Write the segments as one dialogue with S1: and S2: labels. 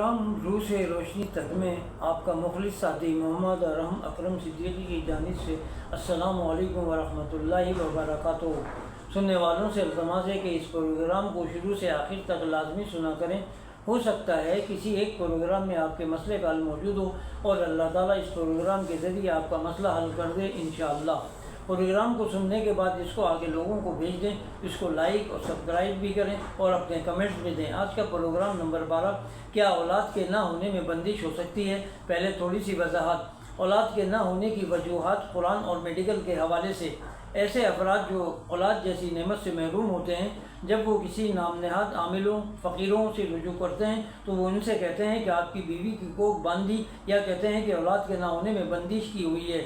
S1: Programme روح سے روشنی تک میں آپ کا مخلص ساتھی محمد ارحم اکرم صدیقی کی جانب سے السلام علیکم ورحمۃ اللہ وبرکاتہ۔ سننے والوں سے التماس ہے کہ اس پروگرام کو شروع سے آخر تک لازمی سنا کریں۔ ہو سکتا ہے کسی ایک پروگرام میں آپ کے مسئلے کا حل موجود ہو اور اللہ تعالیٰ اس پروگرام کے ذریعے آپ کا مسئلہ حل کر دے انشاءاللہ۔ پروگرام کو سننے کے بعد اس کو آگے لوگوں کو بھیج دیں، اس کو لائک اور سبسکرائب بھی کریں اور اپنے کمنٹس بھی دیں۔ آج کا پروگرام نمبر 12، کیا اولاد کے نہ ہونے میں بندش ہو سکتی ہے؟ پہلے تھوڑی سی وضاحت۔ اولاد کے نہ ہونے کی وجوہات قرآن اور میڈیکل کے حوالے سے۔ ایسے افراد جو اولاد جیسی نعمت سے محروم ہوتے ہیں، جب وہ کسی نام نہاد عاملوں فقیروں سے رجوع کرتے ہیں تو وہ ان سے کہتے ہیں کہ آپ کی بیوی کی کوکھ باندھی، یا کہتے ہیں کہ اولاد کے نہ ہونے میں بندش کی ہوئی ہے۔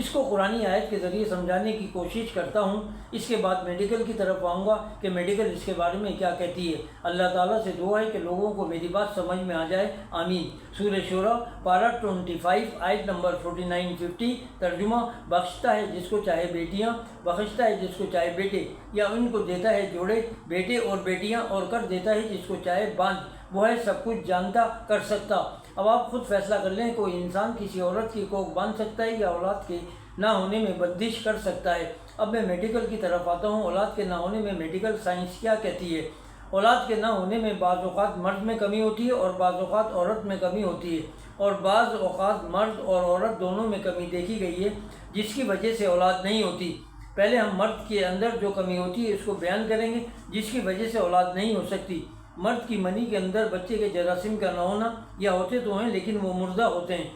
S1: اس کو قرآنی آیت کے ذریعے سمجھانے کی کوشش کرتا ہوں۔ اس کے بعد میڈیکل کی طرف آؤں گا کہ میڈیکل اس کے بارے میں کیا کہتی ہے۔ اللہ تعالیٰ سے دعا ہے کہ لوگوں کو میری بات سمجھ میں آ جائے، آمین۔ سورہ شورى پارہ 25 آیت نمبر 49-50۔ ترجمہ: بخشتا ہے جس کو چاہے بیٹیاں، بخشتا ہے جس کو چاہے بیٹے، یا ان کو دیتا ہے جوڑے بیٹے اور بیٹیاں، اور کر دیتا ہے جس کو چاہے باندھ، وہ ہے سب کچھ جانتا کر سکتا۔ اب آپ خود فیصلہ کر لیں، کوئی انسان کسی عورت کی کوکھ باندھ سکتا ہے یا اولاد کے نہ ہونے میں بندش کر سکتا ہے؟ اب میں میڈیکل کی طرف آتا ہوں۔ اولاد کے نہ ہونے میں میڈیکل سائنس کیا کہتی ہے؟ اولاد کے نہ ہونے میں بعض اوقات مرد میں کمی ہوتی ہے اور بعض اوقات عورت میں کمی ہوتی ہے، اور بعض اوقات مرد اور عورت دونوں میں کمی دیکھی گئی ہے، جس کی وجہ سے اولاد نہیں ہوتی۔ پہلے ہم مرد کے اندر جو کمی ہوتی ہے اس کو بیان کریں گے، جس کی وجہ سے اولاد نہیں ہو سکتی۔ مرد کی منی کے اندر بچے کے جراثیم کا نہ ہونا، یا ہوتے تو ہیں لیکن وہ مردہ ہوتے ہیں۔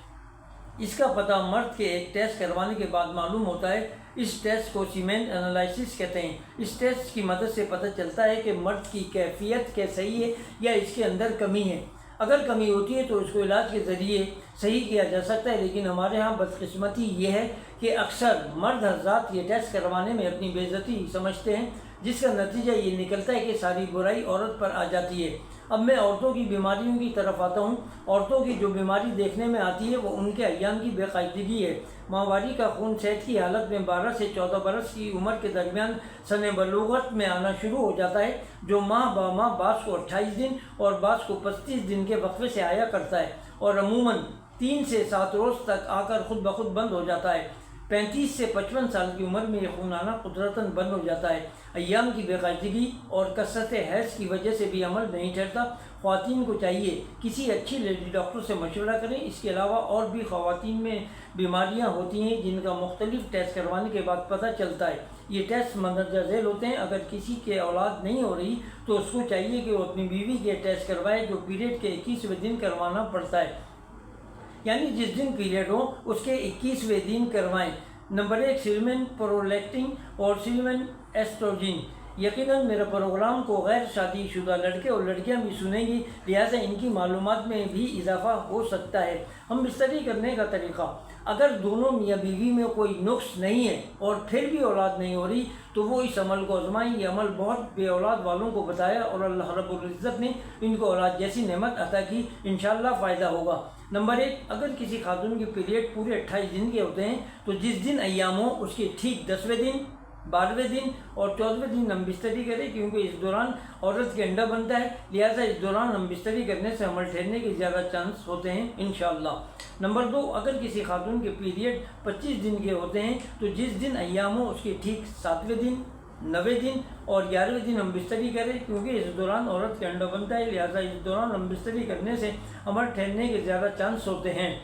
S1: اس کا پتہ مرد کے ایک ٹیسٹ کروانے کے بعد معلوم ہوتا ہے۔ اس ٹیسٹ کو سیمن انالائسس کہتے ہیں۔ اس ٹیسٹ کی مدد سے پتہ چلتا ہے کہ مرد کی کیفیت کے صحیح ہے یا اس کے اندر کمی ہے۔ اگر کمی ہوتی ہے تو اس کو علاج کے ذریعے صحیح کیا جا سکتا ہے، لیکن ہمارے ہاں بدقسمتی یہ ہے کہ اکثر مرد حضرات یہ ٹیسٹ کروانے میں اپنی بے عزتی سمجھتے ہیں، جس کا نتیجہ یہ نکلتا ہے کہ ساری برائی عورت پر آ جاتی ہے۔ اب میں عورتوں کی بیماریوں کی طرف آتا ہوں۔ عورتوں کی جو بیماری دیکھنے میں آتی ہے وہ ان کے ایام کی بے قاعدگی ہے۔ ماہواری کا خون صحت کی حالت میں 12 سے 14 برس کی عمر کے درمیان سن بلوغت میں آنا شروع ہو جاتا ہے، جو ماہ با ماہ بعض کو 28 دن اور بعض کو 35 دن کے وقفے سے آیا کرتا ہے، اور عموماً 3 سے 7 روز تک آ کر خود بخود بند ہو جاتا ہے۔ 35 سے 55 سال کی عمر میں یہ خون آنا قدرتاً بند ہو جاتا ہے۔ ایام کی بے قاعدگی اور کثرت حیض کی وجہ سے بھی عمل نہیں ٹھہرتا۔ خواتین کو چاہیے کسی اچھی لیڈی ڈاکٹر سے مشورہ کریں۔ اس کے علاوہ اور بھی خواتین میں بیماریاں ہوتی ہیں جن کا مختلف ٹیسٹ کروانے کے بعد پتہ چلتا ہے۔ یہ ٹیسٹ مندرجہ ذیل ہوتے ہیں۔ اگر کسی کے اولاد نہیں ہو رہی تو اس کو چاہیے کہ وہ اپنی بیوی کے ٹیسٹ کروائے، جو پیریڈ کے 21ویں دن کروانا پڑتا ہے، یعنی جس دن پیریڈ ہو اس کے 21ویں دن کروائیں۔ نمبر 1، سیمن پرولیکٹن اور سیمن ایسٹروجن۔ یقیناً میرے پروگرام کو غیر شادی شدہ لڑکے اور لڑکیاں بھی سنیں گی، لہٰذا ان کی معلومات میں بھی اضافہ ہو سکتا ہے۔ ہم بستری کرنے کا طریقہ: اگر دونوں میاں بیوی میں کوئی نقص نہیں ہے اور پھر بھی اولاد نہیں ہو رہی تو وہ اس عمل کو آزمائیں۔ یہ عمل بہت بے اولاد والوں کو بتایا اور اللہ رب العزت نے ان کو اولاد جیسی نعمت عطا کی، انشاءاللہ فائدہ ہوگا۔ نمبر 1، اگر کسی خاتون کے پیریڈ پورے 28 دن کے ہوتے ہیں تو جس دن ایام ہو اس کے ٹھیک 10ویں دن، 12ویں دن اور 14ویں دن ہم بستری کریں، کیونکہ اس دوران عورت کے انڈا بنتا ہے، لہٰذا اس دوران ہم بستری کرنے سے عمل ٹھہرنے کے زیادہ چانس ہوتے ہیں انشاءاللہ۔ نمبر 2، اگر کسی خاتون کے پیریڈ 25 دن کے ہوتے ہیں تو جس دن ایام ہو اس کے ٹھیک 7ویں دن، 9ویں دن اور 11ویں دن ہم بستری کریں، کیونکہ اس دوران عورت کا انڈا بنتا ہے، لہٰذا اس دوران ہم بستری کرنے سے عمل ٹھہرنے کے زیادہ چانس ہوتے ہیں۔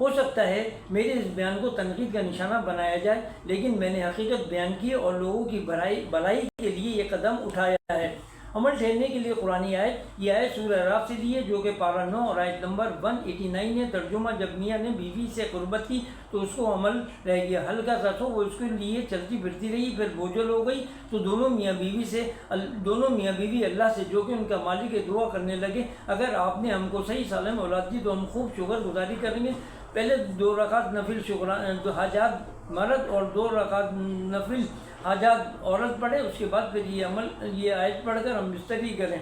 S1: ہو سکتا ہے میرے اس بیان کو تنقید کا نشانہ بنایا جائے، لیکن میں نے حقیقت بیان کی اور لوگوں کی بھلائی کے لیے یہ قدم اٹھایا ہے۔ عمل ٹھہرنے کے لیے قرآنی آیت، یہ آیت سورہ اعراف سے لی ہے، جو کہ پارہ 9 اور آیت نمبر 189 ہے۔ ترجمہ: جب میاں نے بیوی سے قربت کی تو اس کو عمل رہ گیا، ہلکا سا تو وہ اس کے لیے چلتی پھرتی رہی، پھر بوجھل ہو گئی تو دونوں میاں بیوی اللہ سے، جو کہ ان کا مالک ہے، دعا کرنے لگے، اگر آپ نے ہم کو صحیح سالم اولاد دی تو ہم خوب شکر گزاری کریں گے۔ پہلے 2 رکعت نفل حاجات مرد اور 2 رکعت نفل حاجات عورت پڑھے، اس کے بعد پھر یہ آیت پڑھ کر ہم بستری کریں۔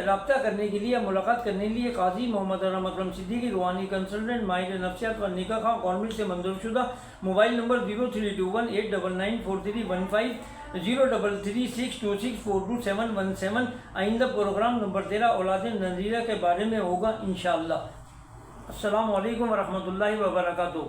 S1: رابطہ کرنے کے لیے ملاقات کرنے کے لیے قاضی محمد ارحم اکرم صدیقی روحانی کنسلٹنٹ ماہر نفسیات و نکاح خواہ گورنمنٹ سے منظور شدہ، موبائل نمبر 0321899315 03362642717۔ آئندہ پروگرام نمبر 13 اولاد نذیرہ کے بارے میں ہوگا انشاءاللہ۔ السلام علیکم ورحمۃ اللہ وبرکاتہ۔